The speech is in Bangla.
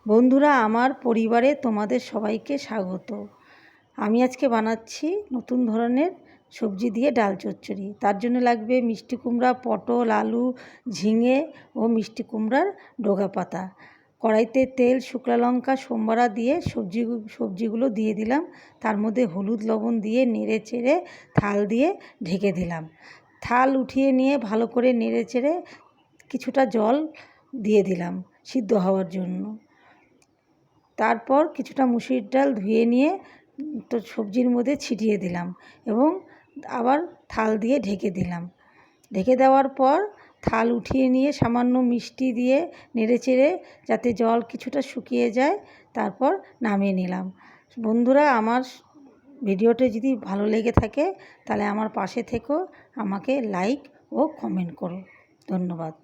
বন্ধুরা, আমার পরিবারে তোমাদের সবাইকে স্বাগত। আমি আজকে বানাচ্ছি নতুন ধরনের সবজি দিয়ে ডাল চচ্চড়ি। তার জন্য লাগবে মিষ্টি কুমড়া, পটল, আলু, ঝিঙে ও মিষ্টি কুমড়ার ডগা পাতা। কড়াইতে তেল, শুকনো লঙ্কা, সোমবারা দিয়ে সবজিগুলো দিয়ে দিলাম। তার মধ্যে হলুদ লবণ দিয়ে নেড়ে চেড়ে থাল দিয়ে ঢেকে দিলাম। থাল উঠিয়ে নিয়ে ভালো করে নেড়ে চেড়ে কিছুটা জল দিয়ে দিলাম সিদ্ধ হওয়ার জন্য। তারপর কিছুটা মুসুরির ডাল ধুয়ে নিয়ে তো সবজির মধ্যে ছিটিয়ে দিলাম এবং আবার থাল দিয়ে ঢেকে দিলাম। ঢেকে দেওয়ার পর থাল উঠিয়ে নিয়ে সামান্য মিষ্টি দিয়ে নেড়েচেড়ে যাতে জল কিছুটা শুকিয়ে যায়, তারপর নামিয়ে নিলাম। বন্ধুরা, আমার ভিডিওটা যদি ভালো লেগে থাকে তাহলে আমার পাশে থেকো, আমাকে লাইক ও কমেন্ট করো। ধন্যবাদ।